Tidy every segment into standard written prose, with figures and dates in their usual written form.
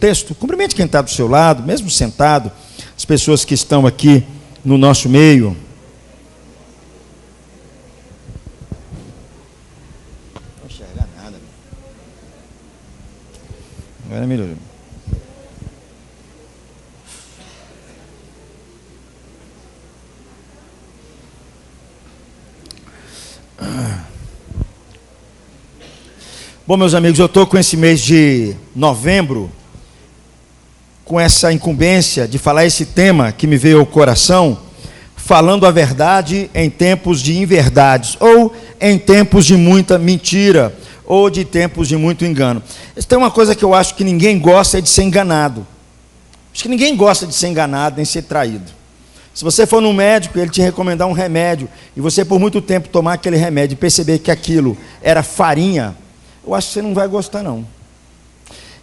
texto? Cumprimente quem está do seu lado, mesmo sentado, as pessoas que estão aqui no nosso meio. Não enxergar nada. Agora melhorou. Bom, meus amigos, eu estou com esse mês de novembro, com essa incumbência de falar esse tema que me veio ao coração, falando a verdade em tempos de inverdades, ou em tempos de muita mentira, ou de tempos de muito engano. Tem uma coisa que eu acho que ninguém gosta, é de ser enganado. Acho que ninguém gosta de ser enganado, nem ser traído. Se você for num médico e ele te recomendar um remédio, e você por muito tempo tomar aquele remédio e perceber que aquilo era farinha, eu acho que você não vai gostar, não.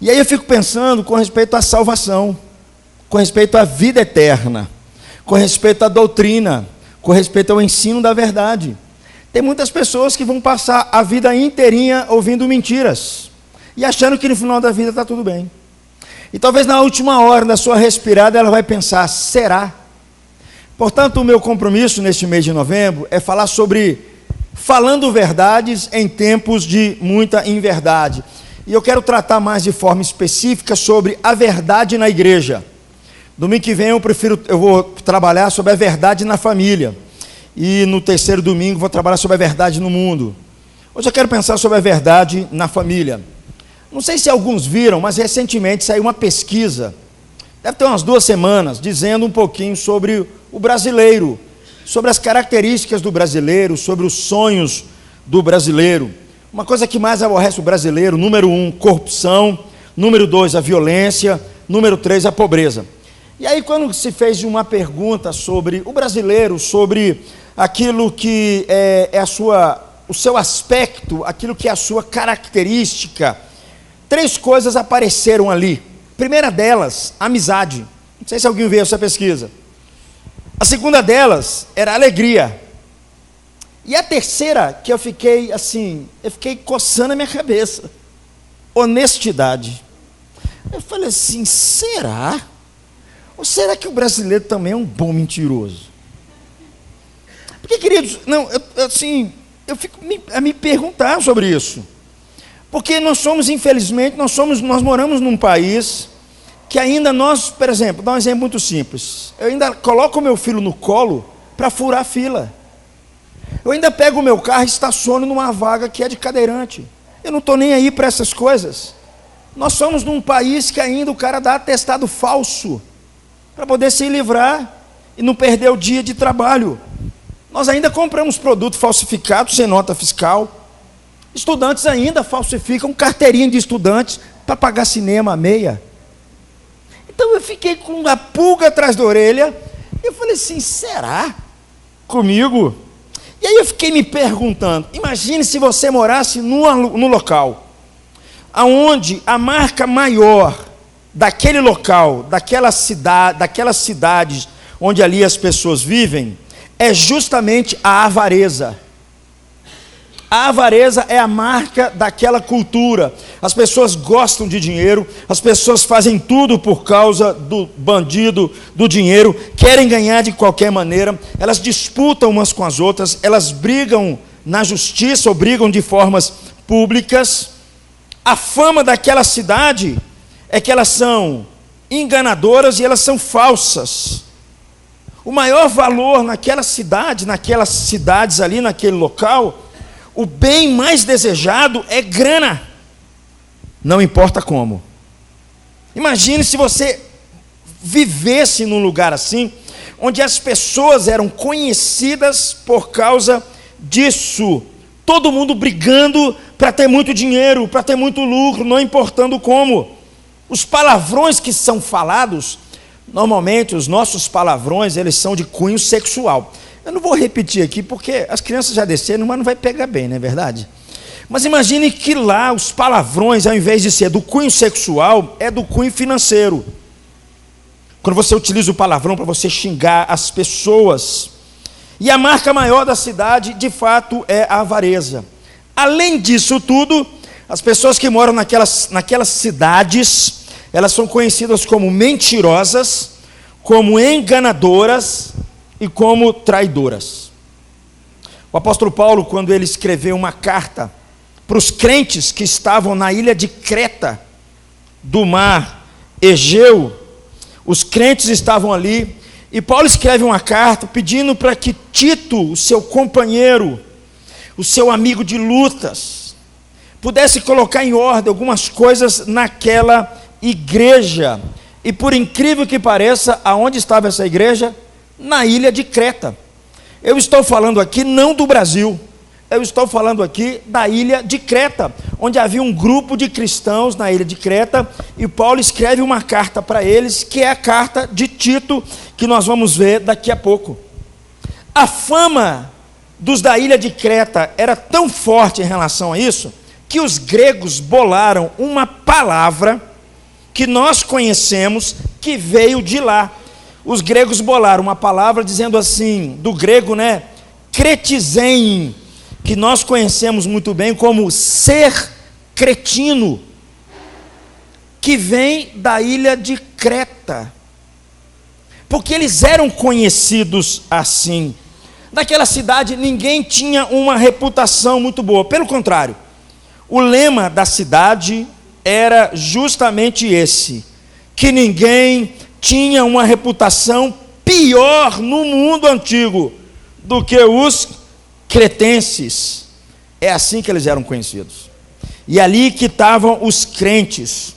E aí eu fico pensando com respeito à salvação, com respeito à vida eterna, com respeito à doutrina, com respeito ao ensino da verdade. Tem muitas pessoas que vão passar a vida inteirinha ouvindo mentiras e achando que no final da vida está tudo bem. E talvez na última hora da sua respirada ela vai pensar, será? Portanto, o meu compromisso neste mês de novembro é falar sobre falando verdades em tempos de muita inverdade. E eu quero tratar mais de forma específica sobre a verdade na igreja. Domingo que vem eu vou trabalhar sobre a verdade na família. E no terceiro domingo vou trabalhar sobre a verdade no mundo. Hoje eu quero pensar sobre a verdade na família. Não sei se alguns viram, mas recentemente saiu uma pesquisa, deve ter umas 2 semanas, dizendo um pouquinho sobre o brasileiro, sobre as características do brasileiro, sobre os sonhos do brasileiro. Uma coisa que mais aborrece o brasileiro: número 1, corrupção; número 2, a violência; número 3, a pobreza. E aí, quando se fez uma pergunta sobre o brasileiro, sobre aquilo que o seu aspecto, aquilo que é a sua característica, 3 coisas apareceram ali. A primeira delas, amizade. Não sei se alguém viu essa pesquisa. A segunda delas era alegria. E a terceira, que eu fiquei coçando a minha cabeça, honestidade. Eu falei assim, será? Ou será que o brasileiro também é um bom mentiroso? Porque, queridos, eu fico a me perguntar sobre isso. Porque nós somos, infelizmente, nós moramos num país que ainda por exemplo, dá um exemplo muito simples. Eu ainda coloco o meu filho no colo para furar a fila. Eu ainda pego o meu carro e estaciono numa vaga que é de cadeirante. Eu não estou nem aí para essas coisas. Nós somos num país que ainda o cara dá atestado falso para poder se livrar e não perder o dia de trabalho. Nós ainda compramos produto falsificado sem nota fiscal. Estudantes ainda falsificam carteirinha de estudantes para pagar cinema à meia. Então eu fiquei com uma pulga atrás da orelha. E eu falei assim, será? Comigo? E aí eu fiquei me perguntando, imagine se você morasse no local aonde a marca maior daquele local, daquelas cidades onde ali as pessoas vivem, é justamente a avareza. A avareza é a marca daquela cultura. As pessoas gostam de dinheiro, as pessoas fazem tudo por causa do bandido, do dinheiro, querem ganhar de qualquer maneira, elas disputam umas com as outras, elas brigam na justiça ou brigam de formas públicas. A fama daquela cidade é que elas são enganadoras e elas são falsas. O maior valor naquela cidade, naquelas cidades ali, naquele local, o bem mais desejado é grana, não importa como. Imagine se você vivesse num lugar assim, onde as pessoas eram conhecidas por causa disso, todo mundo brigando para ter muito dinheiro, para ter muito lucro, não importando como. Os palavrões que são falados, normalmente os nossos palavrões, eles são de cunho sexual. Eu não vou repetir aqui, porque as crianças já desceram, mas não vai pegar bem, não é verdade? Mas imagine que lá os palavrões, ao invés de ser do cunho sexual, é do cunho financeiro. Quando você utiliza o palavrão para você xingar as pessoas. E a marca maior da cidade, de fato, é a avareza. Além disso tudo, as pessoas que moram naquelas cidades, Elas são conhecidas como mentirosas, como enganadoras e como traidoras. O apóstolo Paulo, quando ele escreveu uma carta para os crentes que estavam na ilha de Creta, do mar Egeu, os crentes estavam ali, e Paulo escreve uma carta pedindo para que Tito, o seu companheiro, o seu amigo de lutas, pudesse colocar em ordem algumas coisas naquela igreja. E por incrível que pareça, aonde estava essa igreja? Na ilha de Creta. Eu estou falando aqui não do Brasil, eu estou falando aqui da ilha de Creta, onde havia um grupo de cristãos na ilha de Creta, e Paulo escreve uma carta para eles, que é a carta de Tito, que nós vamos ver daqui a pouco. A fama dos da ilha de Creta era tão forte em relação a isso, que os gregos bolaram uma palavra que nós conhecemos, que veio de lá. Os gregos bolaram uma palavra dizendo assim, do grego, cretizein, que nós conhecemos muito bem como ser cretino, que vem da ilha de Creta, porque eles eram conhecidos assim. Naquela cidade ninguém tinha uma reputação muito boa, pelo contrário, o lema da cidade era justamente esse, que ninguém tinha uma reputação pior no mundo antigo do que os cretenses. É assim que eles eram conhecidos. E ali que estavam os crentes.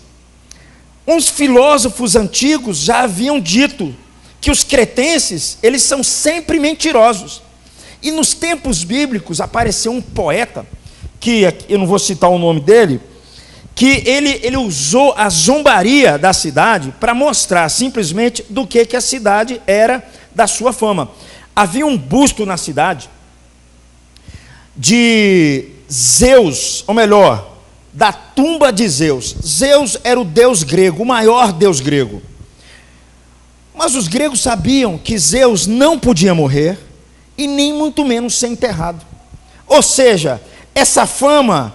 Uns filósofos antigos já haviam dito que os cretenses, eles são sempre mentirosos. E nos tempos bíblicos apareceu um poeta, que eu não vou citar o nome dele, que ele usou a zombaria da cidade para mostrar simplesmente do que a cidade era, da sua fama. Havia um busto na cidade de Zeus, ou melhor, da tumba de Zeus. Zeus era o deus grego, o maior deus grego. Mas os gregos sabiam que Zeus não podia morrer e nem muito menos ser enterrado. Ou seja, essa fama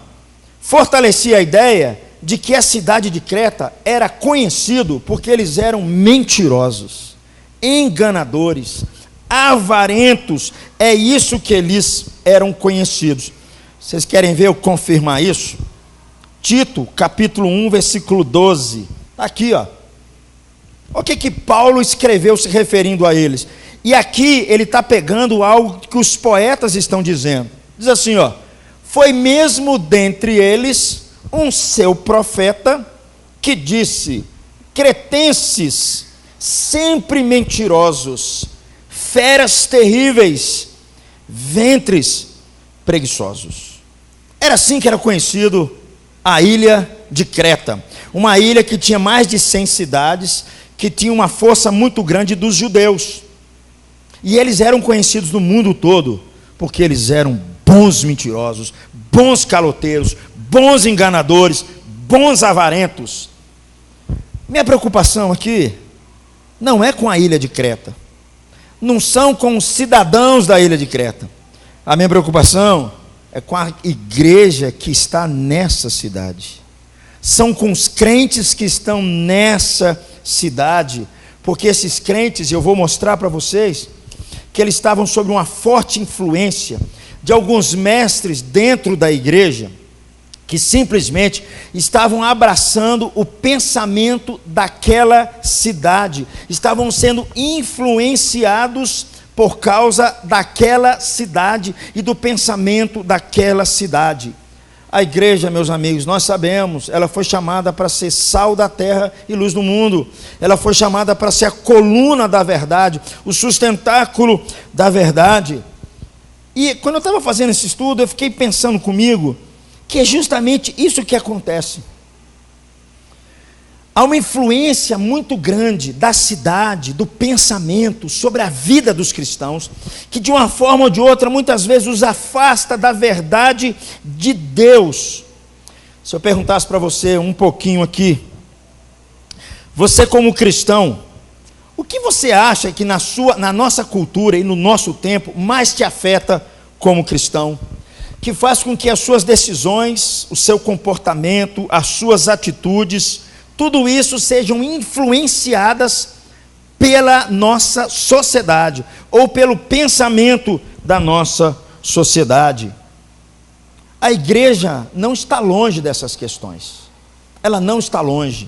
fortalecia a ideia de que a cidade de Creta era conhecido porque eles eram mentirosos, enganadores, avarentos. É isso que eles eram conhecidos. Vocês querem ver eu confirmar isso? Tito, capítulo 1, versículo 12. Está aqui, ó. O que Paulo escreveu se referindo a eles? E aqui ele está pegando algo que os poetas estão dizendo. Diz assim, ó: foi mesmo dentre eles um seu profeta que disse: cretenses, sempre mentirosos, feras terríveis, ventres preguiçosos. Era assim que era conhecido a ilha de Creta, uma ilha que tinha mais de 100 cidades, que tinha uma força muito grande dos judeus, e eles eram conhecidos no mundo todo, porque eles eram bons mentirosos, bons caloteiros, bons enganadores, bons avarentos. Minha preocupação aqui não é com a ilha de Creta, não são com os cidadãos da ilha de Creta. A minha preocupação é com a igreja que está nessa cidade, são com os crentes que estão nessa cidade, porque esses crentes, eu vou mostrar para vocês, que eles estavam sob uma forte influência de alguns mestres dentro da igreja, que simplesmente estavam abraçando o pensamento daquela cidade, estavam sendo influenciados por causa daquela cidade e do pensamento daquela cidade. A igreja, meus amigos, nós sabemos, ela foi chamada para ser sal da terra e luz do mundo. Ela foi chamada para ser a coluna da verdade, o sustentáculo da verdade. E quando eu estava fazendo esse estudo, eu fiquei pensando comigo que é justamente isso que acontece. Há uma influência muito grande da cidade, do pensamento sobre a vida dos cristãos, que de uma forma ou de outra, muitas vezes os afasta da verdade de Deus. Se eu perguntasse para você um pouquinho aqui, você como cristão, o que você acha que na nossa cultura e no nosso tempo mais te afeta como cristão? Que faz com que as suas decisões, o seu comportamento, as suas atitudes tudo isso sejam influenciadas pela nossa sociedade, ou pelo pensamento da nossa sociedade. A igreja não está longe dessas questões, ela não está longe,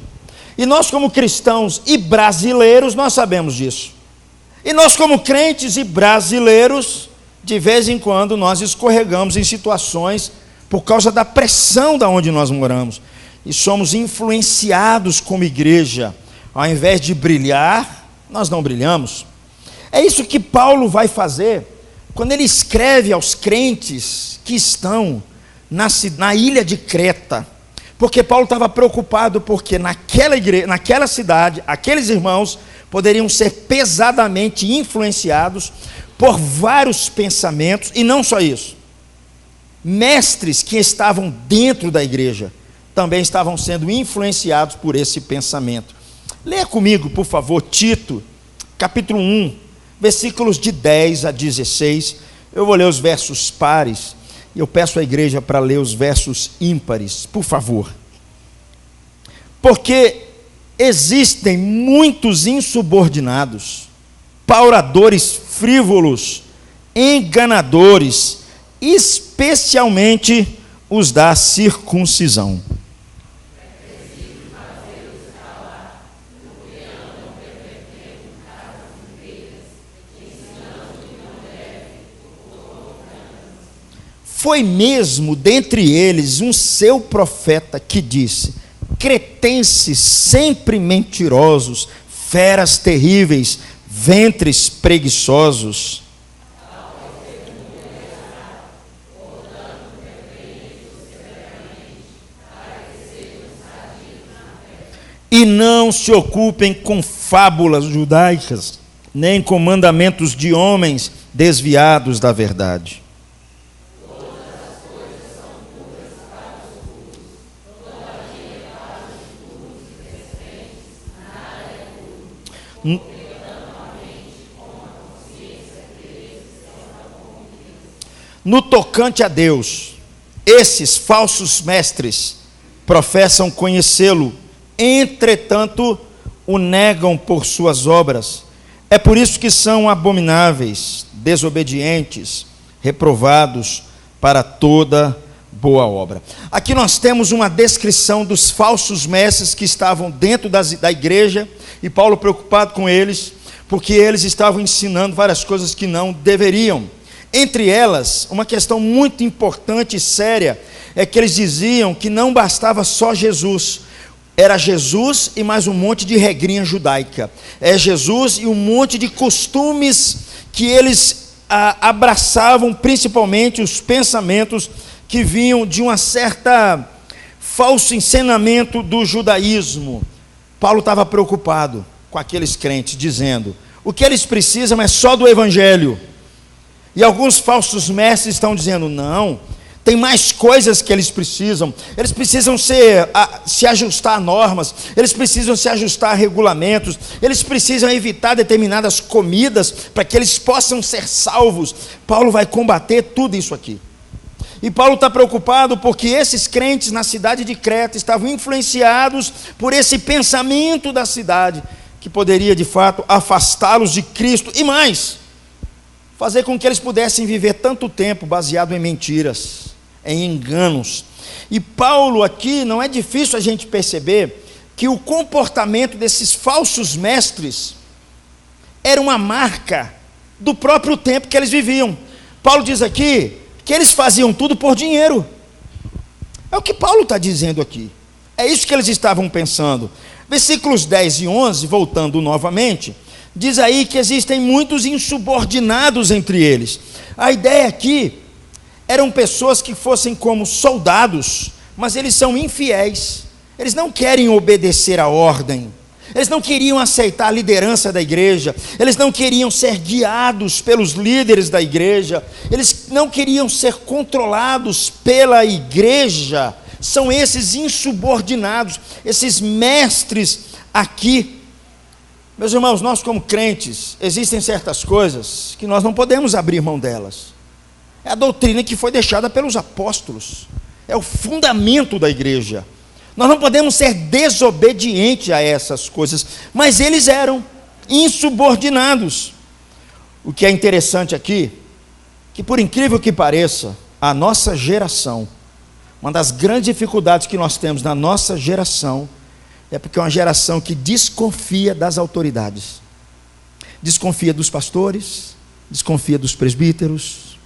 e nós como cristãos e brasileiros, nós sabemos disso, e nós como crentes e brasileiros, de vez em quando nós escorregamos em situações por causa da pressão da onde nós moramos, e somos influenciados como igreja. Ao invés de brilhar, nós não brilhamos. É isso que Paulo vai fazer quando ele escreve aos crentes que estão na ilha de Creta, porque Paulo estava preocupado porque naquela cidade, aqueles irmãos poderiam ser pesadamente influenciados por vários pensamentos, e não só isso, mestres que estavam dentro da igreja também estavam sendo influenciados por esse pensamento. Leia comigo, por favor, Tito, capítulo 1, versículos de 10 a 16. Eu vou ler os versos pares, e eu peço à igreja para ler os versos ímpares, por favor. Porque existem muitos insubordinados, pauradores frívolos, enganadores, especialmente os da circuncisão. Foi mesmo dentre eles um seu profeta que disse: cretenses sempre mentirosos, feras terríveis, ventres preguiçosos. E não se ocupem com fábulas judaicas, nem com mandamentos de homens desviados da verdade. No tocante a Deus, esses falsos mestres professam conhecê-lo, entretanto o negam por suas obras. É por isso que são abomináveis, desobedientes, reprovados para toda boa obra. Aqui nós temos uma descrição dos falsos mestres que estavam dentro da igreja, e Paulo preocupado com eles, porque eles estavam ensinando várias coisas que não deveriam. Entre elas, uma questão muito importante e séria, é que eles diziam que não bastava só Jesus, era Jesus e mais um monte de regrinha judaica, é Jesus e um monte de costumes que eles abraçavam, principalmente os pensamentos que vinham de uma certa falso ensinamento do judaísmo. Paulo estava preocupado com aqueles crentes, dizendo: o que eles precisam é só do evangelho. E alguns falsos mestres estão dizendo: não, tem mais coisas que eles precisam se ajustar a normas, eles precisam se ajustar a regulamentos, eles precisam evitar determinadas comidas para que eles possam ser salvos. Paulo vai combater tudo isso aqui. E Paulo está preocupado porque esses crentes na cidade de Creta estavam influenciados por esse pensamento da cidade, que poderia de fato afastá-los de Cristo, e mais, fazer com que eles pudessem viver tanto tempo baseado em mentiras, em enganos. E Paulo aqui, não é difícil a gente perceber que o comportamento desses falsos mestres era uma marca do próprio tempo que eles viviam. Paulo diz aqui que eles faziam tudo por dinheiro. É o que Paulo está dizendo aqui, é isso que eles estavam pensando. Versículos 10 e 11, voltando novamente, diz aí que existem muitos insubordinados entre eles. A ideia aqui eram pessoas que fossem como soldados, mas eles são infiéis, eles não querem obedecer a ordem, eles não queriam aceitar a liderança da igreja, eles não queriam ser guiados pelos líderes da igreja, eles não queriam ser controlados pela igreja. São esses insubordinados, esses mestres aqui. Meus irmãos, nós como crentes, existem certas coisas que nós não podemos abrir mão delas. É a doutrina que foi deixada pelos apóstolos, é o fundamento da igreja. Nós não podemos ser desobedientes a essas coisas, mas eles eram insubordinados. O que é interessante aqui, que por incrível que pareça, a nossa geração, uma das grandes dificuldades que nós temos na nossa geração, é porque é uma geração que desconfia das autoridades, desconfia dos pastores, desconfia dos presbíteros,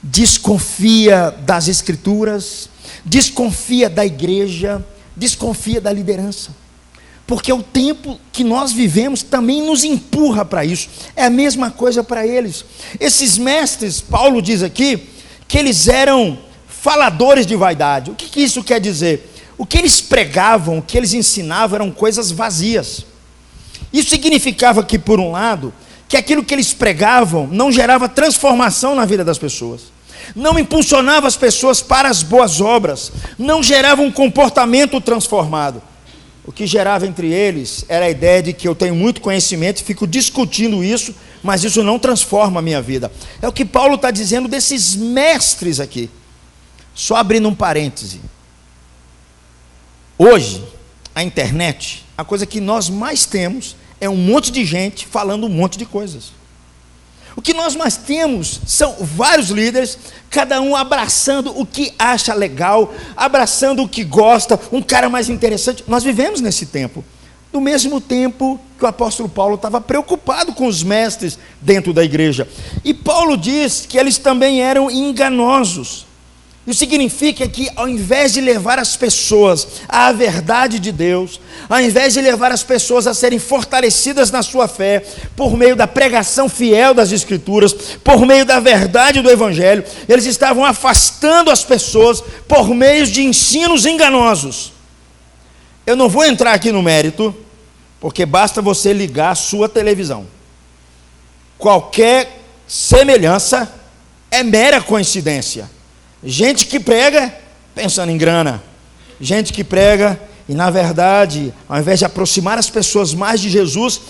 desconfia das escrituras, desconfia da igreja, desconfia da liderança, porque o tempo que nós vivemos também nos empurra para isso. É a mesma coisa para eles. Esses mestres, Paulo diz aqui, que eles eram faladores de vaidade. O que isso quer dizer? O que eles pregavam, o que eles ensinavam eram coisas vazias. Isso significava que, por um lado, que aquilo que eles pregavam não gerava transformação na vida das pessoas, não impulsionava as pessoas para as boas obras, não gerava um comportamento transformado. O que gerava entre eles era a ideia de que eu tenho muito conhecimento e fico discutindo isso, mas isso não transforma a minha vida. É o que Paulo está dizendo desses mestres aqui. Só abrindo um parêntese. Hoje, a internet, a coisa que nós mais temos é um monte de gente falando um monte de coisas. O que nós mais temos são vários líderes, cada um abraçando o que acha legal, abraçando o que gosta, um cara mais interessante. Nós vivemos nesse tempo, do mesmo tempo que o apóstolo Paulo estava preocupado com os mestres dentro da igreja. E Paulo diz que eles também eram enganosos. Isso significa que, ao invés de levar as pessoas à verdade de Deus, ao invés de levar as pessoas a serem fortalecidas na sua fé, por meio da pregação fiel das Escrituras, por meio da verdade do Evangelho, eles estavam afastando as pessoas por meio de ensinos enganosos. Eu não vou entrar aqui no mérito, porque basta você ligar a sua televisão. Qualquer semelhança é mera coincidência. Gente que prega pensando em grana, gente que prega e, na verdade, ao invés de aproximar as pessoas mais de Jesus,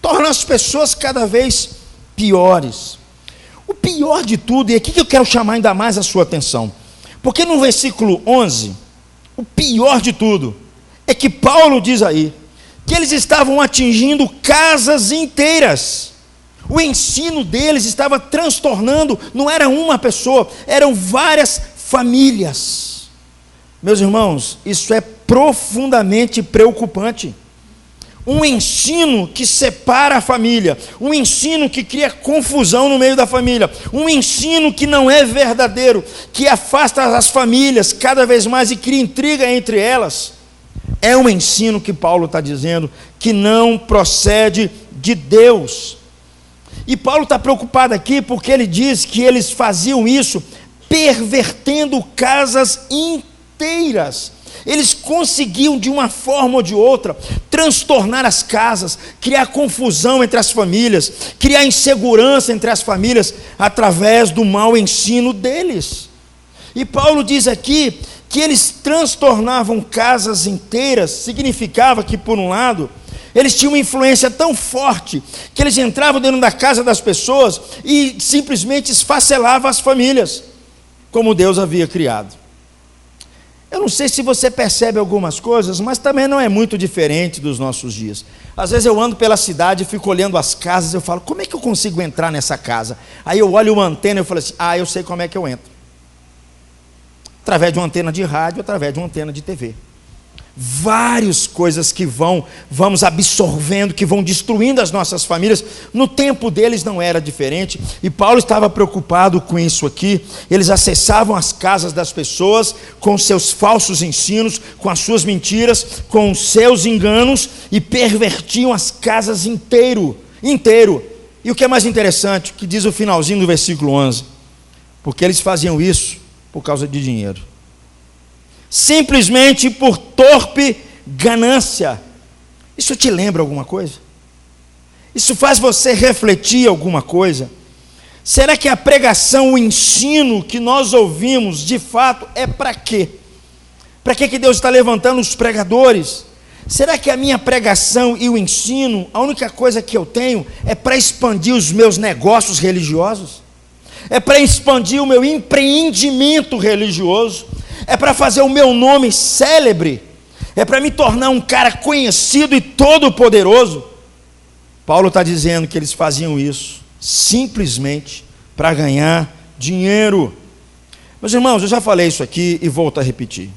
torna as pessoas cada vez piores. O pior de tudo, e aqui que eu quero chamar ainda mais a sua atenção, porque no versículo 11, o pior de tudo é que Paulo diz aí que eles estavam atingindo casas inteiras. O ensino deles estava transtornando, não era uma pessoa, eram várias famílias. Meus irmãos, isso é profundamente preocupante. Um ensino que separa a família, um ensino que cria confusão no meio da família, um ensino que não é verdadeiro, que afasta as famílias cada vez mais e cria intriga entre elas. É um ensino que Paulo está dizendo que não procede de Deus. E Paulo está preocupado aqui porque ele diz que eles faziam isso pervertendo casas inteiras. Eles conseguiam, de uma forma ou de outra, transtornar as casas, criar confusão entre as famílias, criar insegurança entre as famílias, através do mau ensino deles. E Paulo diz aqui que eles transtornavam casas inteiras. Significava que, por um lado, eles tinham uma influência tão forte que eles entravam dentro da casa das pessoas e simplesmente esfacelavam as famílias, como Deus havia criado. Eu não sei se você percebe algumas coisas, mas também não é muito diferente dos nossos dias. Às vezes eu ando pela cidade e fico olhando as casas, eu falo, como é que eu consigo entrar nessa casa? Aí eu olho uma antena e eu falo assim, eu sei como é que eu entro. Através de uma antena de rádio, através de uma antena de TV. Várias coisas que vamos absorvendo, que vão destruindo as nossas famílias. No tempo deles não era diferente, e Paulo estava preocupado com isso aqui. Eles acessavam as casas das pessoas com seus falsos ensinos, com as suas mentiras, com os seus enganos, e pervertiam as casas inteiro. E o que é mais interessante, que diz o finalzinho do versículo 11, porque eles faziam isso por causa de dinheiro, simplesmente por torpe ganância. Isso te lembra alguma coisa? Isso faz você refletir alguma coisa? Será que a pregação, o ensino que nós ouvimos, de fato, é para quê? Para que Deus está levantando os pregadores? Será que a minha pregação e o ensino, a única coisa que eu tenho é para expandir os meus negócios religiosos? É para expandir o meu empreendimento religioso? É para fazer o meu nome célebre? é para me tornar um cara conhecido e todo-poderoso. Paulo está dizendo que eles faziam isso simplesmente para ganhar dinheiro. Meus irmãos, eu já falei isso aqui e volto a repetir.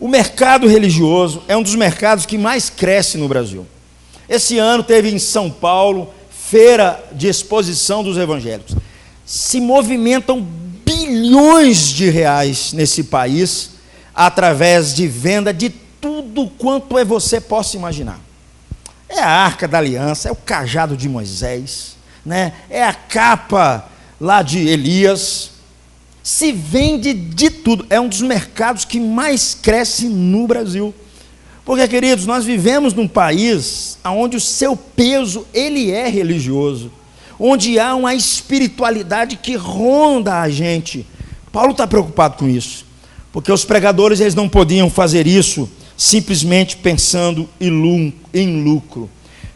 O mercado religioso é um dos mercados que mais cresce no Brasil. Esse ano teve em São Paulo feira de exposição dos evangélicos. Se movimentam bilhões de reais nesse país através de venda de tudo quanto você possa imaginar. É a Arca da Aliança, é o cajado de Moisés, né? É a capa lá de Elias. Se vende de tudo. É um dos mercados que mais cresce no Brasil. Porque, queridos, nós vivemos num país onde o seu peso, ele é religioso, onde há uma espiritualidade que ronda a gente. Paulo está preocupado com isso, porque os pregadores eles não podiam fazer isso simplesmente pensando em lucro.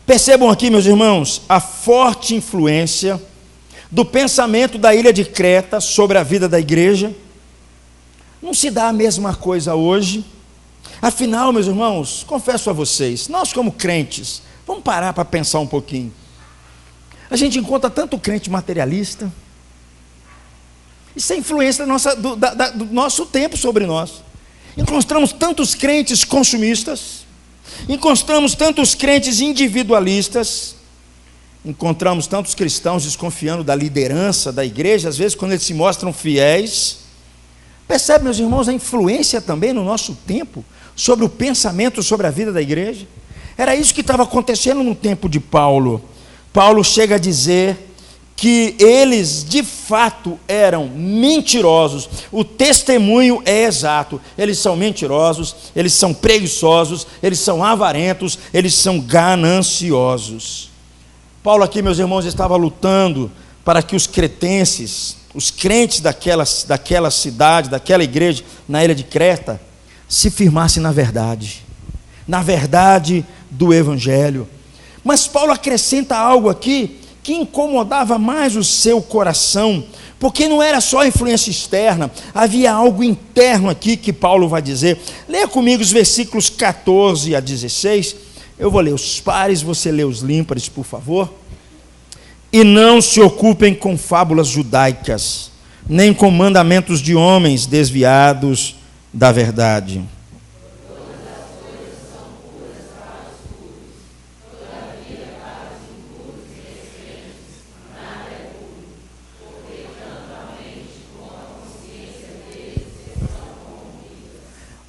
Percebam aqui, meus irmãos, a forte influência do pensamento da ilha de Creta sobre a vida da igreja. Não se dá a mesma coisa hoje. Afinal, meus irmãos, confesso a vocês, nós como crentes, vamos parar para pensar um pouquinho. A gente encontra tanto crente materialista. Isso é influência do nosso tempo sobre nós. Encontramos tantos crentes consumistas, encontramos tantos crentes individualistas, encontramos tantos cristãos desconfiando da liderança da igreja, às vezes quando eles se mostram fiéis. Percebe, meus irmãos, a influência também no nosso tempo sobre o pensamento sobre a vida da igreja? Era isso que estava acontecendo no tempo de Paulo. Paulo chega a dizer que eles de fato eram mentirosos. O testemunho é exato. Eles são mentirosos, eles são preguiçosos, eles são avarentos, eles são gananciosos. Paulo aqui, meus irmãos, estava lutando para que os cretenses, os crentes daquela cidade, daquela igreja na ilha de Creta, se firmassem na verdade do Evangelho. Mas Paulo acrescenta algo aqui que incomodava mais o seu coração, porque não era só influência externa, havia algo interno aqui que Paulo vai dizer. Leia comigo os versículos 14 a 16, eu vou ler os pares, você lê os ímpares, por favor. E não se ocupem com fábulas judaicas, nem com mandamentos de homens desviados da verdade.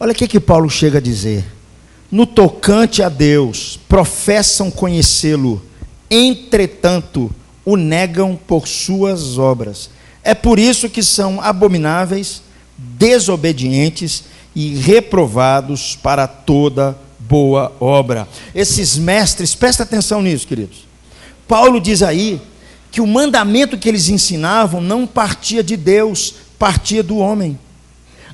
Olha o que Paulo chega a dizer. No tocante a Deus, professam conhecê-lo, entretanto, o negam por suas obras. É por isso que são abomináveis, desobedientes e reprovados para toda boa obra. Esses mestres, presta atenção nisso, queridos. Paulo diz aí que o mandamento que eles ensinavam não partia de Deus, partia do homem.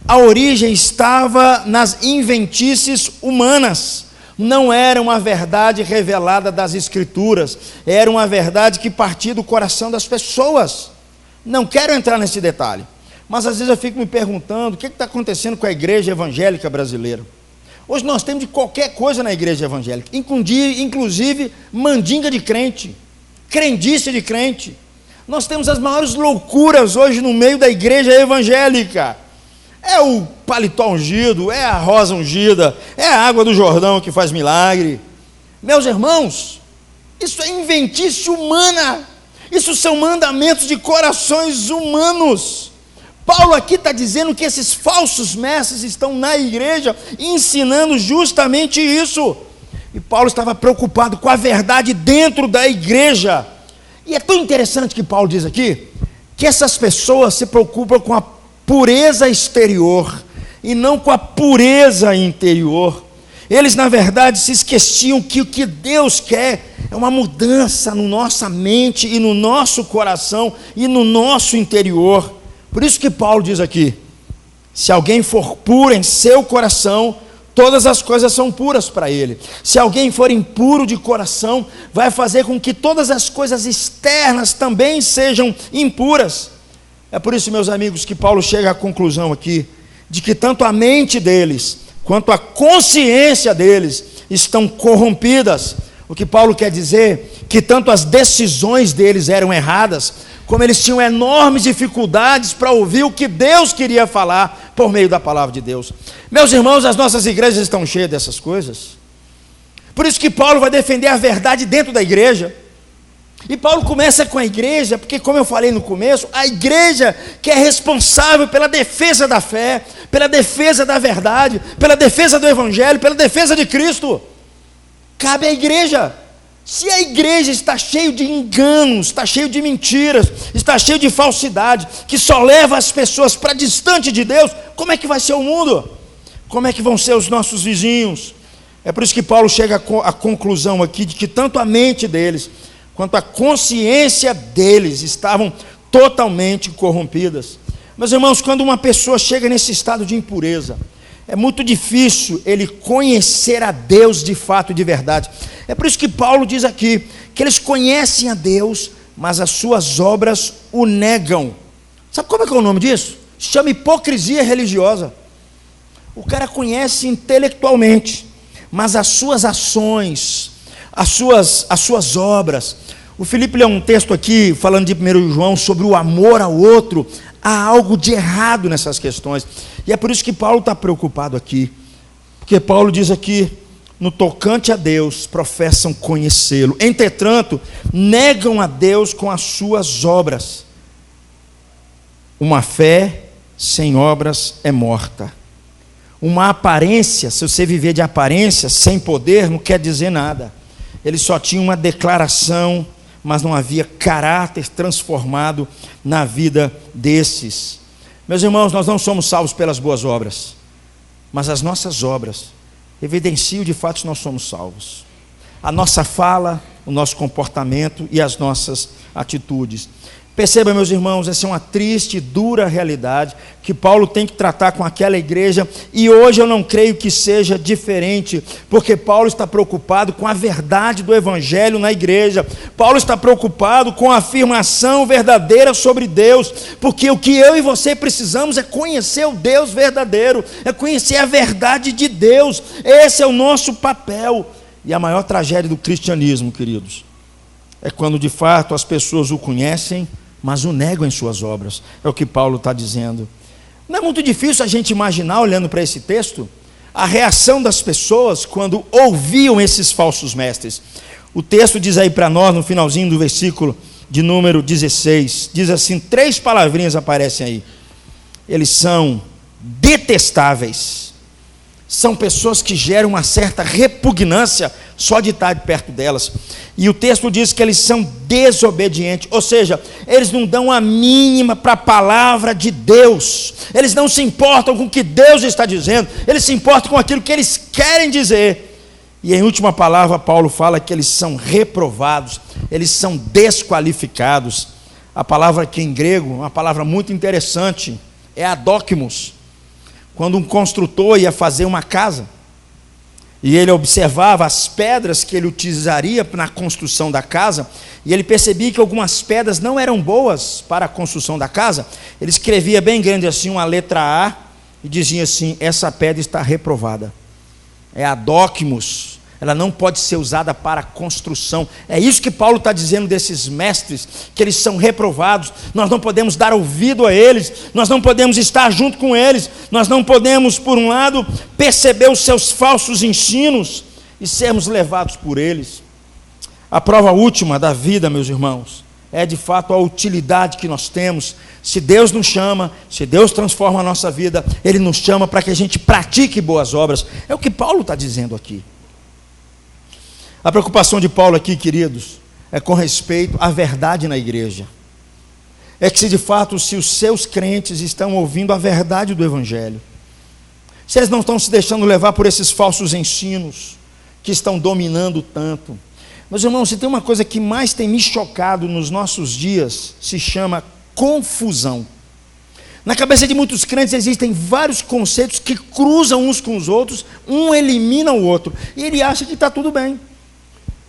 A origem estava nas inventices humanas. Não era uma verdade revelada das Escrituras, era uma verdade que partia do coração das pessoas. Não quero entrar nesse detalhe, mas às vezes eu fico me perguntando o que está acontecendo com a igreja evangélica brasileira. Hoje nós temos de qualquer coisa na igreja evangélica, inclusive mandinga de crente, crendice de crente. Nós temos as maiores loucuras hoje no meio da igreja evangélica. É o paletó ungido, é a rosa ungida, é a água do Jordão que faz milagre. Meus irmãos, isso é inventice humana, isso são mandamentos de corações humanos. Paulo aqui está dizendo que esses falsos mestres estão na igreja ensinando justamente isso. E Paulo estava preocupado com a verdade dentro da igreja. E é tão interessante que Paulo diz aqui, que essas pessoas se preocupam com a pureza exterior e não com a pureza interior. Eles na verdade se esqueciam que o que Deus quer é uma mudança na nossa mente e no nosso coração e no nosso interior. Por isso que Paulo diz aqui, se alguém for puro em seu coração, todas as coisas são puras para ele. Se alguém for impuro de coração, vai fazer com que todas as coisas externas também sejam impuras. É por isso, meus amigos, que Paulo chega à conclusão aqui, de que tanto a mente deles, quanto à consciência deles, estão corrompidas. O que Paulo quer dizer que tanto as decisões deles eram erradas, como eles tinham enormes dificuldades para ouvir o que Deus queria falar por meio da palavra de Deus. Meus irmãos, as nossas igrejas estão cheias dessas coisas. Por isso que Paulo vai defender a verdade dentro da igreja. E Paulo começa com a igreja, porque, como eu falei no começo, a igreja que é responsável pela defesa da fé, pela defesa da verdade, pela defesa do evangelho, pela defesa de Cristo. Cabe à igreja. Se a igreja está cheia de enganos, está cheia de mentiras, está cheia de falsidade, que só leva as pessoas para distante de Deus, como é que vai ser o mundo? Como é que vão ser os nossos vizinhos? É por isso que Paulo chega à conclusão aqui de que tanto a mente deles, quanto a consciência deles estavam totalmente corrompidas. Meus irmãos, quando uma pessoa chega nesse estado de impureza, é muito difícil ele conhecer a Deus de fato e de verdade. É por isso que Paulo diz aqui, que eles conhecem a Deus, mas as suas obras o negam. Sabe como é que é o nome disso? Se chama hipocrisia religiosa. O cara conhece intelectualmente, mas as suas ações, as suas obras. O Felipe leu um texto aqui, falando de 1 João, sobre o amor ao outro. Há algo de errado nessas questões. E é por isso que Paulo está preocupado aqui. Porque Paulo diz aqui, no tocante a Deus, professam conhecê-lo. Entretanto, negam a Deus com as suas obras. Uma fé sem obras é morta. Uma aparência, se você viver de aparência, sem poder, não quer dizer nada. Ele só tinha uma declaração, mas não havia caráter transformado na vida desses. Meus irmãos, nós não somos salvos pelas boas obras, mas as nossas obras evidenciam de fato que nós somos salvos. A nossa fala, o nosso comportamento e as nossas atitudes. Perceba, meus irmãos, essa é uma triste e dura realidade que Paulo tem que tratar com aquela igreja, e hoje eu não creio que seja diferente, porque Paulo está preocupado com a verdade do evangelho na igreja. Paulo está preocupado com a afirmação verdadeira sobre Deus, porque o que eu e você precisamos é conhecer o Deus verdadeiro, é conhecer a verdade de Deus. Esse é o nosso papel. E a maior tragédia do cristianismo, queridos, é quando de fato as pessoas o conhecem, mas o negam em suas obras. É o que Paulo está dizendo. Não é muito difícil a gente imaginar, olhando para esse texto, a reação das pessoas quando ouviam esses falsos mestres. O texto diz aí para nós, no finalzinho do versículo de número 16, diz assim, 3 palavrinhas aparecem aí. Eles são detestáveis. São pessoas que geram uma certa repugnância só de estar perto delas. E o texto diz que eles são desobedientes, ou seja, eles não dão a mínima para a palavra de Deus. Eles não se importam com o que Deus está dizendo, eles se importam com aquilo que eles querem dizer. E em última palavra, Paulo fala que eles são reprovados, eles são desqualificados. A palavra aqui em grego, uma palavra muito interessante, é adóquimos. Quando um construtor ia fazer uma casa, e ele observava as pedras que ele utilizaria na construção da casa, e ele percebia que algumas pedras não eram boas para a construção da casa, ele escrevia bem grande assim uma letra A, e dizia assim, essa pedra está reprovada. É adóquimos, ela não pode ser usada para construção. É isso que Paulo está dizendo desses mestres, que eles são reprovados. Nós não podemos dar ouvido a eles, nós não podemos estar junto com eles, nós não podemos, por um lado, perceber os seus falsos ensinos e sermos levados por eles. A prova última da vida, meus irmãos, é de fato a utilidade que nós temos. Se Deus nos chama, se Deus transforma a nossa vida, Ele nos chama para que a gente pratique boas obras. É o que Paulo está dizendo aqui. A preocupação de Paulo aqui, queridos, é com respeito à verdade na igreja. É que se de fato, se os seus crentes estão ouvindo a verdade do evangelho, se eles não estão se deixando levar por esses falsos ensinos que estão dominando tanto. Meus irmãos, se tem uma coisa que mais tem me chocado nos nossos dias, se chama confusão. Na cabeça de muitos crentes existem vários conceitos que cruzam uns com os outros, um elimina o outro, e ele acha que está tudo bem.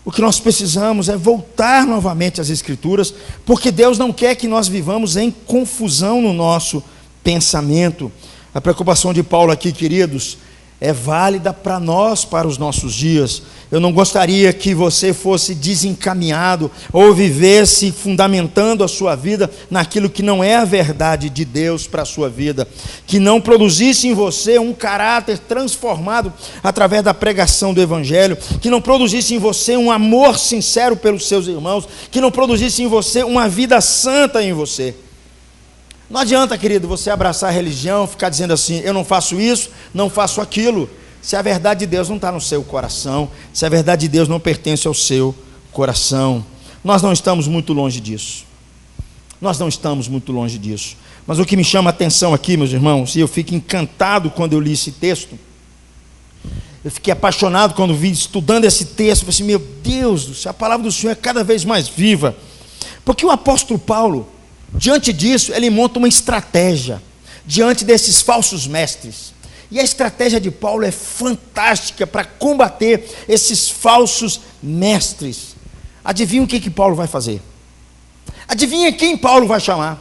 O que nós precisamos é voltar novamente às Escrituras, porque Deus não quer que nós vivamos em confusão no nosso pensamento. A preocupação de Paulo aqui, queridos, é válida para nós, para os nossos dias. Eu não gostaria que você fosse desencaminhado ou vivesse fundamentando a sua vida naquilo que não é a verdade de Deus para a sua vida, que não produzisse em você um caráter transformado através da pregação do Evangelho, que não produzisse em você um amor sincero pelos seus irmãos, que não produzisse em você uma vida santa em você. Não adianta, querido, você abraçar a religião, ficar dizendo assim, eu não faço isso, não faço aquilo, se a verdade de Deus não está no seu coração, se a verdade de Deus não pertence ao seu coração. Nós não estamos muito longe disso. Nós não estamos muito longe disso. Mas o que me chama a atenção aqui, meus irmãos, e eu fico encantado quando eu li esse texto, eu fiquei apaixonado quando vi estudando esse texto, eu falei assim, meu Deus do céu, a palavra do Senhor é cada vez mais viva. Porque o apóstolo Paulo, diante disso, ele monta uma estratégia, diante desses falsos mestres. E a estratégia de Paulo é fantástica para combater esses falsos mestres. Adivinha o que Paulo vai fazer? Adivinha quem Paulo vai chamar?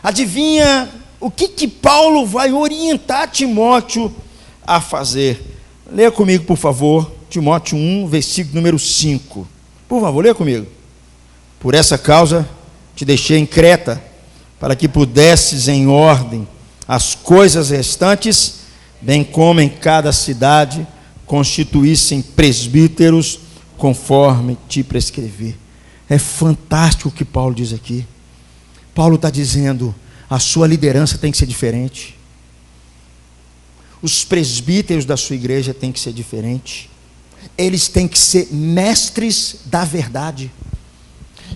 Adivinha o que Paulo vai orientar Timóteo a fazer? Leia comigo, por favor, Timóteo 1, versículo número 5. Por favor, leia comigo. Por essa causa te deixei em Creta, para que pudesses em ordem as coisas restantes, bem como em cada cidade constituíssem presbíteros, conforme te prescrevi. É fantástico o que Paulo diz aqui. Paulo está dizendo, a sua liderança tem que ser diferente. Os presbíteros da sua igreja têm que ser diferentes. Eles têm que ser mestres da verdade.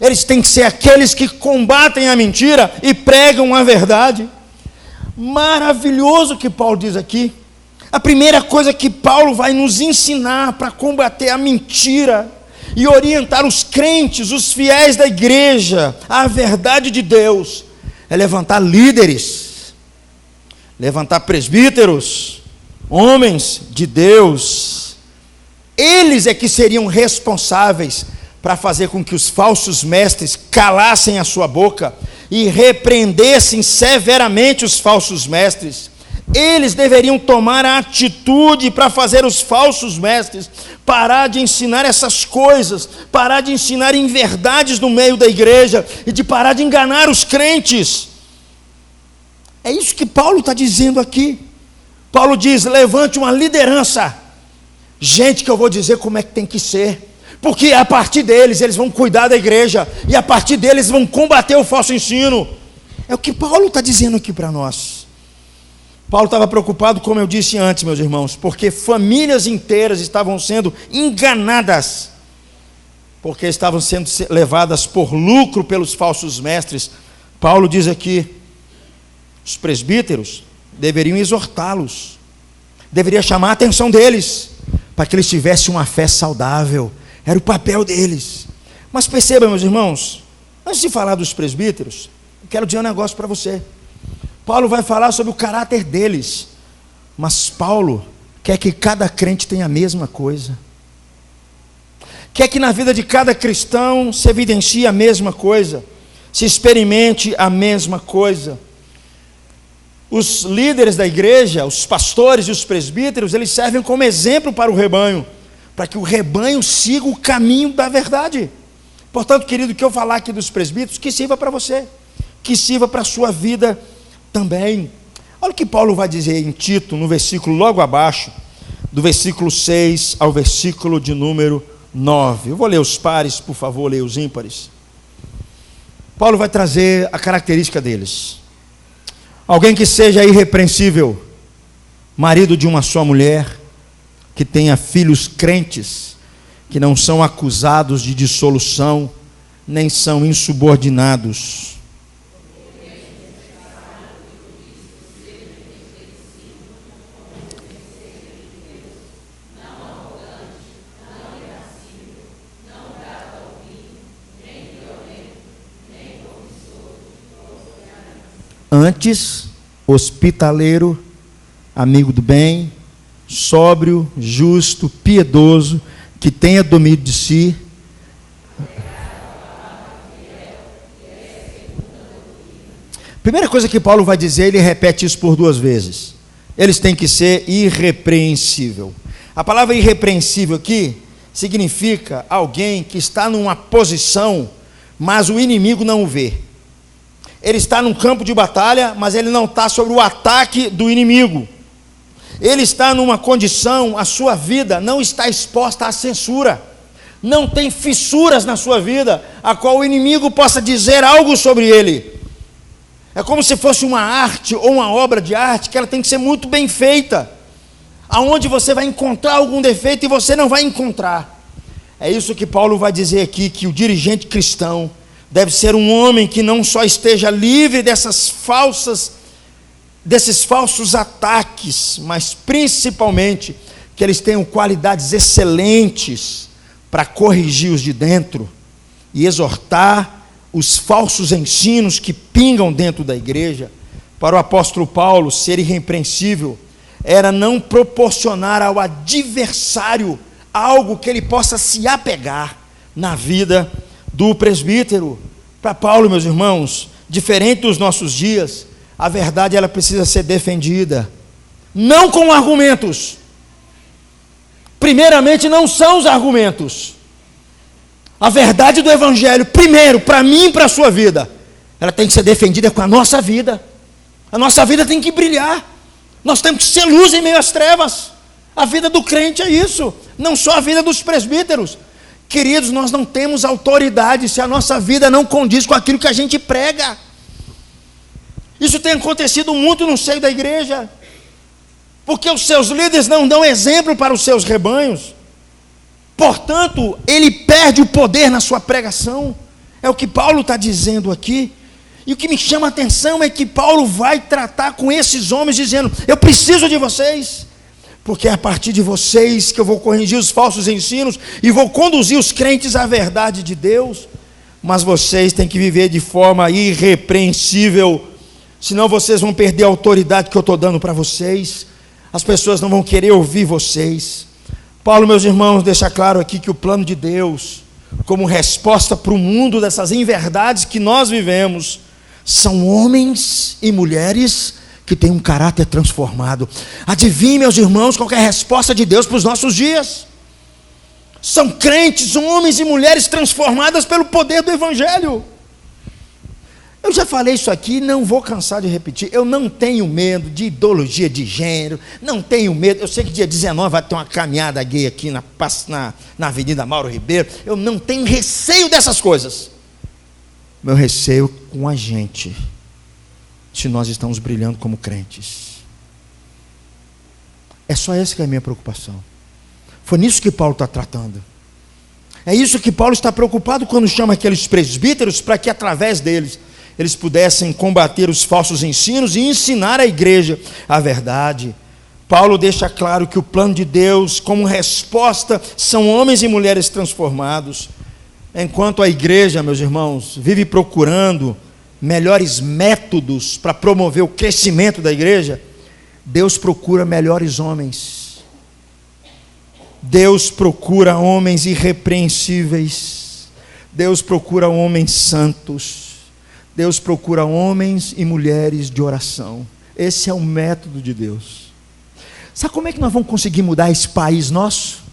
Eles têm que ser aqueles que combatem a mentira e pregam a verdade. Maravilhoso o que Paulo diz aqui. A primeira coisa que Paulo vai nos ensinar para combater a mentira e orientar os crentes, os fiéis da igreja, à verdade de Deus, é levantar líderes, levantar presbíteros, homens de Deus. Eles é que seriam responsáveis para fazer com que os falsos mestres calassem a sua boca e repreendessem severamente os falsos mestres. Eles deveriam tomar a atitude para fazer os falsos mestres parar de ensinar essas coisas, parar de ensinar inverdades no meio da igreja e de parar de enganar os crentes. É isso que Paulo está dizendo aqui. Paulo diz, levante uma liderança, gente que eu vou dizer como é que tem que ser, porque a partir deles, eles vão cuidar da igreja, e a partir deles vão combater o falso ensino. É o que Paulo está dizendo aqui para nós. Paulo estava preocupado, como eu disse antes, meus irmãos, porque famílias inteiras estavam sendo enganadas, porque estavam sendo levadas por lucro pelos falsos mestres. Paulo diz aqui, os presbíteros deveriam exortá-los, deveria chamar a atenção deles, para que eles tivessem uma fé saudável. Era o papel deles. Mas perceba, meus irmãos, antes de falar dos presbíteros, eu quero dizer um negócio para você. Paulo vai falar sobre o caráter deles, mas Paulo quer que cada crente tenha a mesma coisa. Quer que na vida de cada cristão se evidencie a mesma coisa, se experimente a mesma coisa. Os líderes da igreja, os pastores e os presbíteros, eles servem como exemplo para o rebanho, para que o rebanho siga o caminho da verdade. Portanto, querido, o que eu falar aqui dos presbíteros, que sirva para você, que sirva para a sua vida também. Olha o que Paulo vai dizer em Tito, no versículo logo abaixo, do versículo 6 ao versículo de número 9. Eu vou ler os pares, por favor, leia os ímpares. Paulo vai trazer a característica deles. Alguém que seja irrepreensível, marido de uma só mulher, que tenha filhos crentes, que não são acusados de dissolução, nem são insubordinados. Antes, hospitaleiro, amigo do bem, sóbrio, justo, piedoso, que tenha domínio de si. Primeira coisa que Paulo vai dizer, ele repete isso por duas vezes. eles têm que ser irrepreensível. A palavra irrepreensível aqui significa alguém que está numa posição, mas o inimigo não o vê. Ele está num campo de batalha, mas ele não está sob o ataque do inimigo. Ele está numa condição, a sua vida não está exposta à censura. Não tem fissuras na sua vida, a qual o inimigo possa dizer algo sobre ele. É como se fosse uma arte ou uma obra de arte que ela tem que ser muito bem feita. Aonde você vai encontrar algum defeito e você não vai encontrar. É isso que Paulo vai dizer aqui, que o dirigente cristão deve ser um homem que não só esteja livre desses falsos ataques, mas principalmente que eles tenham qualidades excelentes para corrigir os de dentro e exortar os falsos ensinos que pingam dentro da igreja. Para o apóstolo Paulo, ser irrepreensível era não proporcionar ao adversário algo que ele possa se apegar na vida do presbítero. Para Paulo, meus irmãos, diferente dos nossos dias, a verdade ela precisa ser defendida, não com argumentos. Primeiramente, não são os argumentos. A verdade do evangelho, primeiro, para mim e para a sua vida, ela tem que ser defendida com a nossa vida. A nossa vida tem que brilhar. Nós temos que ser luz em meio às trevas. A vida do crente é isso, não só a vida dos presbíteros. Queridos, nós não temos autoridade se a nossa vida não condiz com aquilo que a gente prega. Isso tem acontecido muito no seio da igreja, porque os seus líderes não dão exemplo para os seus rebanhos. Portanto, ele perde o poder na sua pregação. É o que Paulo está dizendo aqui. E o que me chama a atenção é que Paulo vai tratar com esses homens dizendo: eu preciso de vocês, porque é a partir de vocês que eu vou corrigir os falsos ensinos e vou conduzir os crentes à verdade de Deus. Mas vocês têm que viver de forma irrepreensível, senão vocês vão perder a autoridade que eu estou dando para vocês. As pessoas não vão querer ouvir vocês. Paulo, meus irmãos, deixa claro aqui que o plano de Deus, como resposta para o mundo dessas inverdades que nós vivemos, são homens e mulheres que têm um caráter transformado. Adivinhe, meus irmãos, qual é a resposta de Deus para os nossos dias? São crentes, homens e mulheres transformadas pelo poder do evangelho. Eu já falei isso aqui, não vou cansar de repetir. Eu não tenho medo de ideologia de gênero, não tenho medo. Eu sei que dia 19 vai ter uma caminhada gay aqui na Avenida Mauro Ribeiro. Eu não tenho receio dessas coisas. Meu receio com a gente, se nós estamos brilhando como crentes. É só essa que é a minha preocupação. Foi nisso que Paulo está tratando. É isso que Paulo está preocupado quando chama aqueles presbíteros, para que através deles eles pudessem combater os falsos ensinos e ensinar à igreja a verdade. Paulo deixa claro que o plano de Deus, como resposta, são homens e mulheres transformados. Enquanto a igreja, meus irmãos, vive procurando melhores métodos para promover o crescimento da igreja, Deus procura melhores homens. Deus procura homens irrepreensíveis. Deus procura homens santos. Deus procura homens e mulheres de oração. Esse é o método de Deus. Sabe como é que nós vamos conseguir mudar esse país nosso?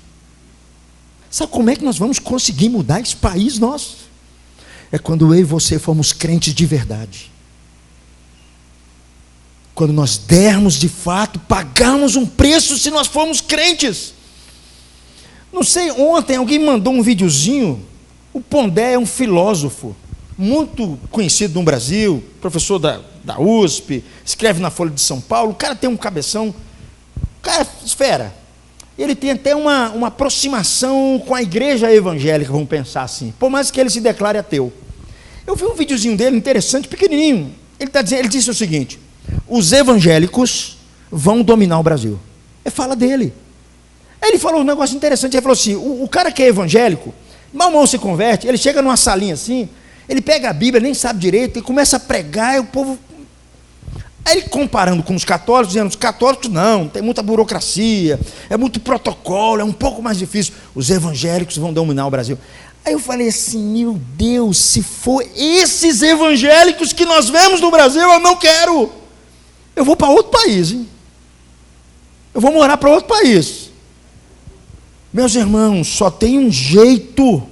Sabe como é que nós vamos conseguir mudar esse país nosso? É quando eu e você formos crentes de verdade. Quando nós dermos de fato, pagarmos um preço se nós formos crentes. Não sei, ontem alguém mandou um videozinho. O Pondé é um filósofo muito conhecido no Brasil, professor da USP, escreve na Folha de São Paulo. O cara tem um cabeção, o cara é esfera. Ele tem até uma aproximação com a igreja evangélica, vamos pensar assim, por mais que ele se declare ateu. Eu vi um videozinho dele interessante, pequenininho. Ele disse o seguinte: os evangélicos vão dominar o Brasil. Fala dele. Aí ele falou um negócio interessante. Ele falou assim: o cara que é evangélico, mal se converte, ele chega numa salinha assim, ele pega a Bíblia, nem sabe direito, e começa a pregar, e o povo... Aí ele comparando com os católicos, dizendo: os católicos não, tem muita burocracia, é muito protocolo, é um pouco mais difícil. Os evangélicos vão dominar o Brasil. Aí eu falei assim: meu Deus, se for esses evangélicos que nós vemos no Brasil, eu não quero. Eu vou para outro país, hein? Eu vou morar para outro país. Meus irmãos, só tem um jeito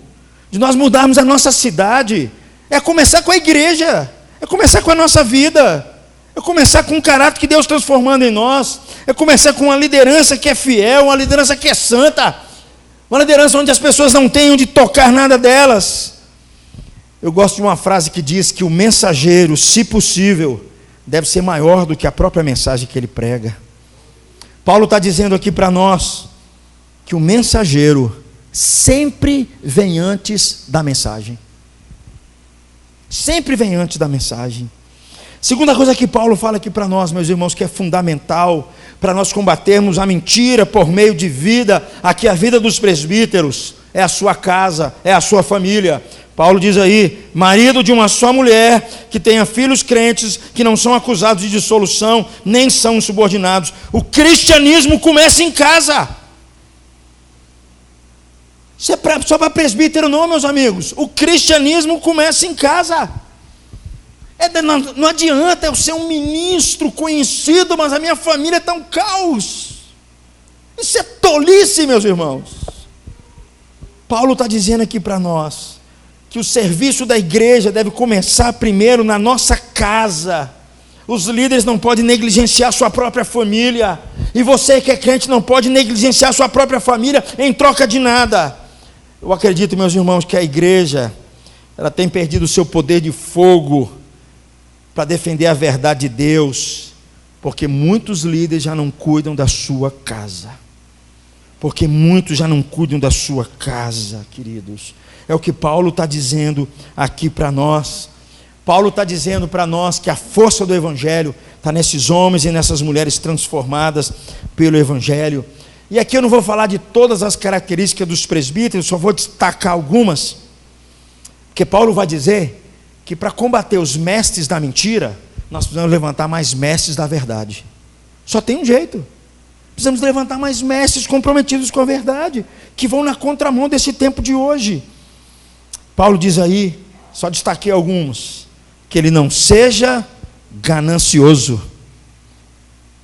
de nós mudarmos a nossa cidade. É começar com a igreja. É começar com a nossa vida. É começar com o caráter que Deus transformando em nós. É começar com uma liderança que é fiel, uma liderança que é santa. Uma liderança onde as pessoas não tenham de tocar nada delas. Eu gosto de uma frase que diz que o mensageiro, se possível, deve ser maior do que a própria mensagem que ele prega. Paulo está dizendo aqui para nós que o mensageiro sempre vem antes da mensagem. Sempre vem antes da mensagem. Segunda coisa que Paulo fala aqui para nós, meus irmãos, que é fundamental para nós combatermos a mentira por meio de vida, aqui a vida dos presbíteros, é a sua casa, é a sua família. Paulo diz aí, marido de uma só mulher, que tenha filhos crentes, que não são acusados de dissolução, nem são subordinados. O cristianismo começa em casa. Isso é só para presbítero não, meus amigos. O cristianismo começa em casa. Não adianta eu ser um ministro conhecido, mas a minha família está um caos. Isso é tolice, meus irmãos. Paulo está dizendo aqui para nós que o serviço da igreja deve começar primeiro na nossa casa. Os líderes não podem negligenciar sua própria família. E você que é crente não pode negligenciar sua própria família em troca de nada. Eu acredito, meus irmãos, que a igreja ela tem perdido o seu poder de fogo para defender a verdade de Deus, porque muitos líderes já não cuidam da sua casa. Porque muitos já não cuidam da sua casa, queridos. É o que Paulo está dizendo aqui para nós. Paulo está dizendo para nós que a força do Evangelho está nesses homens e nessas mulheres transformadas pelo Evangelho. E aqui eu não vou falar de todas as características dos presbíteros, só vou destacar algumas. Porque Paulo vai dizer que para combater os mestres da mentira, nós precisamos levantar mais mestres da verdade. Só tem um jeito. Precisamos levantar mais mestres comprometidos com a verdade, que vão na contramão desse tempo de hoje. Paulo diz aí, só destaquei alguns, que ele não seja ganancioso.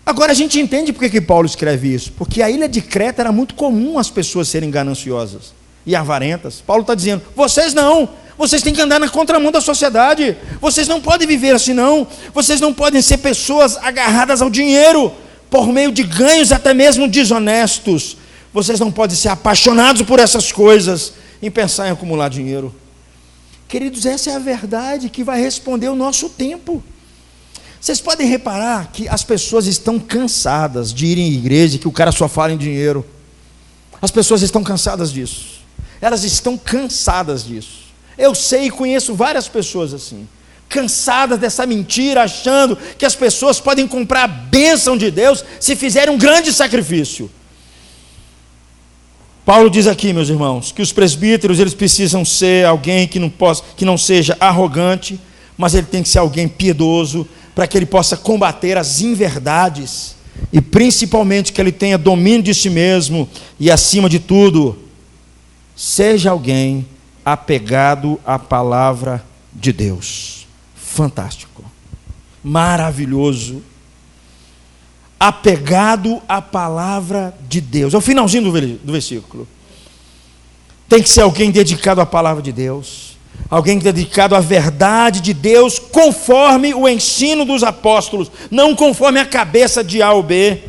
Agora a gente entende por que Paulo escreve isso, porque a ilha de Creta era muito comum as pessoas serem gananciosas e avarentas. Paulo está dizendo, vocês não, vocês têm que andar na contramão da sociedade, vocês não podem viver assim não, vocês não podem ser pessoas agarradas ao dinheiro, por meio de ganhos até mesmo desonestos, vocês não podem ser apaixonados por essas coisas, em pensar em acumular dinheiro. Queridos, essa é a verdade que vai responder o nosso tempo. Vocês podem reparar que as pessoas estão cansadas de ir em igreja, que o cara só fala em dinheiro. As pessoas estão cansadas disso. Elas estão cansadas disso. Eu sei e conheço várias pessoas assim, cansadas dessa mentira, achando que as pessoas podem comprar a bênção de Deus se fizerem um grande sacrifício. Paulo diz aqui, meus irmãos, que os presbíteros eles precisam ser alguém que não seja arrogante, mas ele tem que ser alguém piedoso, para que ele possa combater as inverdades, e principalmente que ele tenha domínio de si mesmo, e acima de tudo, seja alguém apegado à palavra de Deus. Fantástico, maravilhoso, apegado à palavra de Deus. É o finalzinho do versículo. Tem que ser alguém dedicado à palavra de Deus, alguém dedicado à verdade de Deus, conforme o ensino dos apóstolos, não conforme a cabeça de A ou B.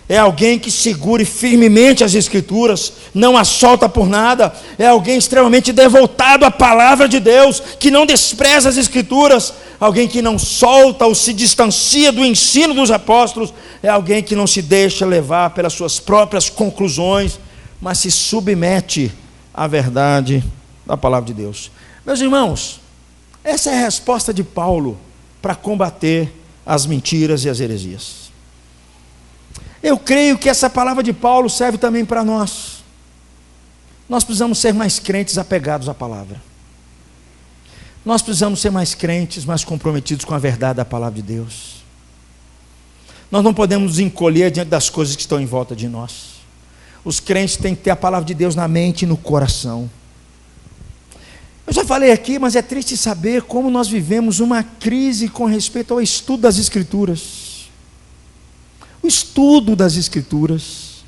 É alguém que segure firmemente as Escrituras, não as solta por nada. É alguém extremamente devotado à palavra de Deus, que não despreza as Escrituras. Alguém que não solta ou se distancia do ensino dos apóstolos. É alguém que não se deixa levar pelas suas próprias conclusões, mas se submete à verdade da palavra de Deus. Meus irmãos, essa é a resposta de Paulo para combater as mentiras e as heresias. Eu creio que essa palavra de Paulo serve também para nós. Nós precisamos ser mais crentes apegados à palavra. Nós precisamos ser mais crentes, mais comprometidos com a verdade da palavra de Deus. Nós não podemos nos encolher diante das coisas que estão em volta de nós. Os crentes têm que ter a palavra de Deus na mente e no coração. Eu já falei aqui, mas é triste saber como nós vivemos uma crise com respeito ao estudo das Escrituras. O estudo das Escrituras.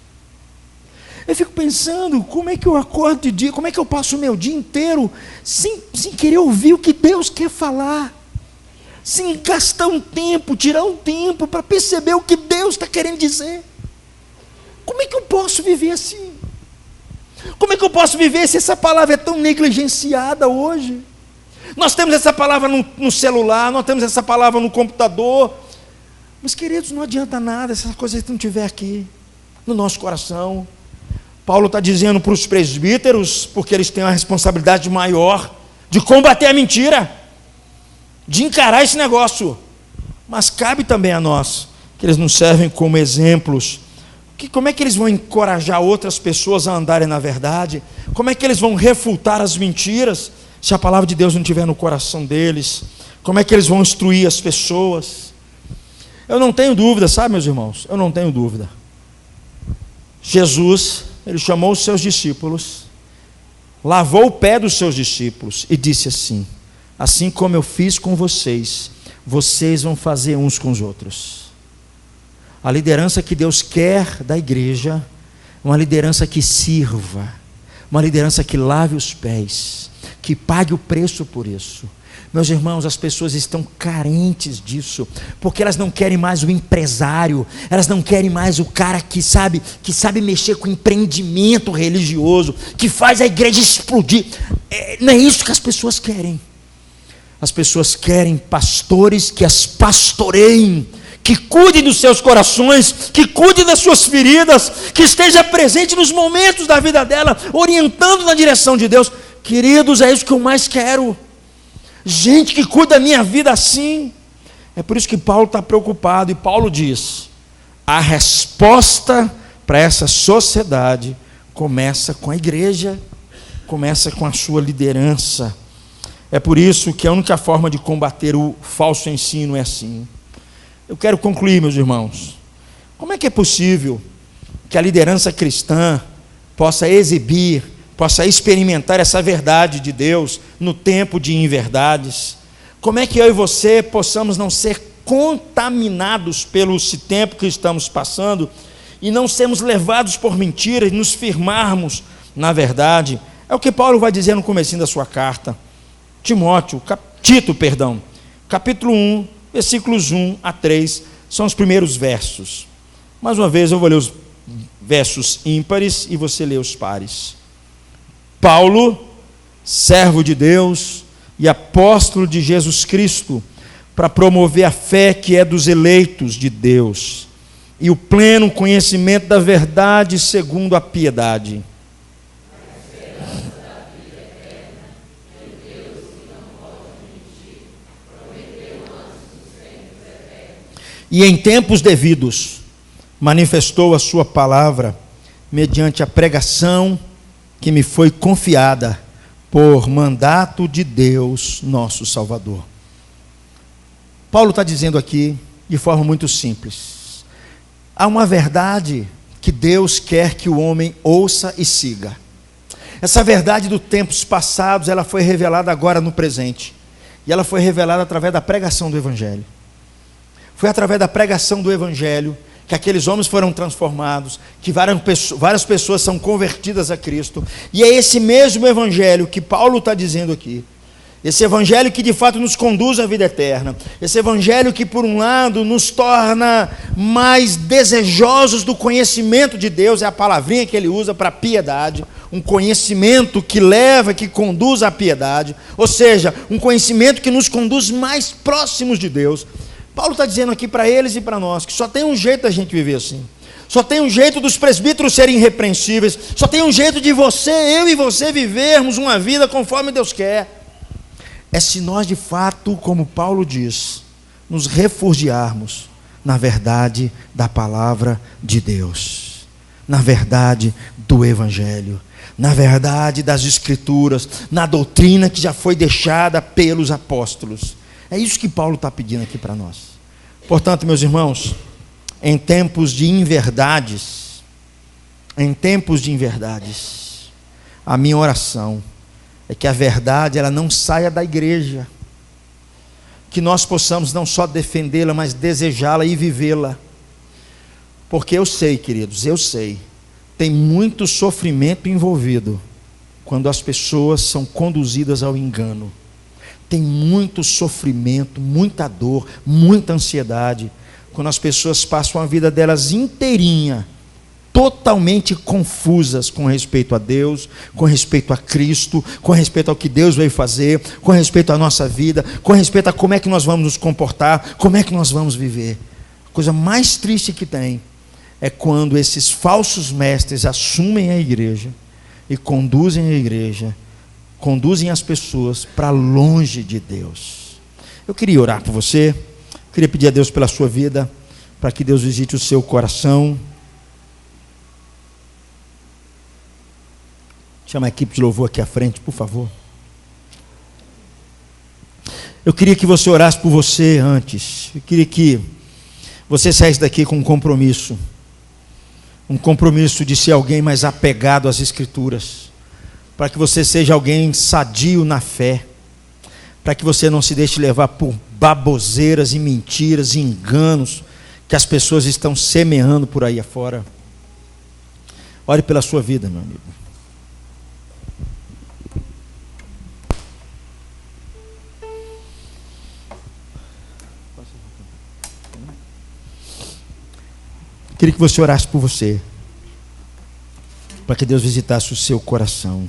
Eu fico pensando, como é que eu acordo de dia, como é que eu passo o meu dia inteiro sem querer ouvir o que Deus quer falar, sem gastar um tempo, tirar um tempo para perceber o que Deus está querendo dizer. Como é que eu posso viver assim? Como é que eu posso viver se essa palavra é tão negligenciada hoje? Nós temos essa palavra no celular, nós temos essa palavra no computador, mas queridos, não adianta nada se essa coisa não estiver aqui, no nosso coração. Paulo está dizendo para os presbíteros, porque eles têm uma responsabilidade maior de combater a mentira, de encarar esse negócio, mas cabe também a nós, que eles nos servem como exemplos. Como é que eles vão encorajar outras pessoas a andarem na verdade? Como é que eles vão refutar as mentiras se a palavra de Deus não estiver no coração deles? Como é que eles vão instruir as pessoas? Eu não tenho dúvida, sabe, meus irmãos? Eu não tenho dúvida. Jesus, ele chamou os seus discípulos, lavou o pé dos seus discípulos e disse assim: assim como eu fiz com vocês, vocês vão fazer uns com os outros. A liderança que Deus quer da igreja, uma liderança que sirva, uma liderança que lave os pés, que pague o preço por isso. Meus irmãos, as pessoas estão carentes disso, porque elas não querem mais o empresário, elas não querem mais o cara que sabe mexer com empreendimento religioso, que faz a igreja explodir. Não é isso que as pessoas querem. As pessoas querem pastores que as pastoreiem, que cuide dos seus corações, que cuide das suas feridas, que esteja presente nos momentos da vida dela, orientando na direção de Deus. Queridos, é isso que eu mais quero. Gente que cuida da minha vida assim. É por isso que Paulo está preocupado, e Paulo diz: a resposta para essa sociedade começa com a igreja, começa com a sua liderança. É por isso que a única forma de combater o falso ensino é assim. Eu quero concluir, meus irmãos. Como é que é possível que a liderança cristã possa exibir, possa experimentar essa verdade de Deus no tempo de inverdades? Como é que eu e você possamos não ser contaminados pelo esse tempo que estamos passando e não sermos levados por mentiras e nos firmarmos na verdade? É o que Paulo vai dizer no comecinho da sua carta. Tito, capítulo 1, versículos 1 a 3, são os primeiros versos. Mais uma vez eu vou ler os versos ímpares e você lê os pares. Paulo, servo de Deus e apóstolo de Jesus Cristo, para promover a fé que é dos eleitos de Deus e o pleno conhecimento da verdade segundo a piedade. E em tempos devidos manifestou a sua palavra mediante a pregação que me foi confiada por mandato de Deus, nosso Salvador. Paulo está dizendo aqui de forma muito simples: há uma verdade que Deus quer que o homem ouça e siga. Essa verdade dos tempos passados, ela foi revelada agora no presente, e ela foi revelada através da pregação do Evangelho. Foi através da pregação do Evangelho que aqueles homens foram transformados, que várias pessoas são convertidas a Cristo. E é esse mesmo Evangelho que Paulo está dizendo aqui. Esse Evangelho que de fato nos conduz à vida eterna. Esse Evangelho que por um lado nos torna mais desejosos do conhecimento de Deus, é a palavrinha que ele usa para piedade. Um conhecimento que leva, que conduz à piedade. Ou seja, um conhecimento que nos conduz mais próximos de Deus. Paulo está dizendo aqui para eles e para nós que só tem um jeito da gente viver assim. Só tem um jeito dos presbíteros serem irrepreensíveis. Só tem um jeito de eu e você vivermos uma vida conforme Deus quer. É se nós de fato, como Paulo diz, nos refugiarmos na verdade da palavra de Deus, na verdade do Evangelho, na verdade das Escrituras, na doutrina que já foi deixada pelos apóstolos. É isso que Paulo está pedindo aqui para nós. Portanto, meus irmãos, em tempos de inverdades, a minha oração é que a verdade ela não saia da igreja, que nós possamos não só defendê-la, mas desejá-la e vivê-la. Porque eu sei, queridos, eu sei, tem muito sofrimento envolvido quando as pessoas são conduzidas ao engano. Tem muito sofrimento, muita dor, muita ansiedade, quando as pessoas passam a vida delas inteirinha, totalmente confusas com respeito a Deus, com respeito a Cristo, com respeito ao que Deus veio fazer, com respeito à nossa vida, com respeito a como é que nós vamos nos comportar, como é que nós vamos viver. A coisa mais triste que tem é quando esses falsos mestres assumem a igreja e conduzem a igreja, conduzem as pessoas para longe de Deus. Eu queria orar por você, queria pedir a Deus pela sua vida, para que Deus visite o seu coração. Chama a equipe de louvor aqui à frente, por favor. Eu queria que você orasse por você antes. Eu queria que você saísse daqui com um compromisso de ser alguém mais apegado às Escrituras, para que você seja alguém sadio na fé, para que você não se deixe levar por baboseiras e mentiras e enganos que as pessoas estão semeando por aí afora. Ore pela sua vida, meu amigo. Queria que você orasse por você, para que Deus visitasse o seu coração.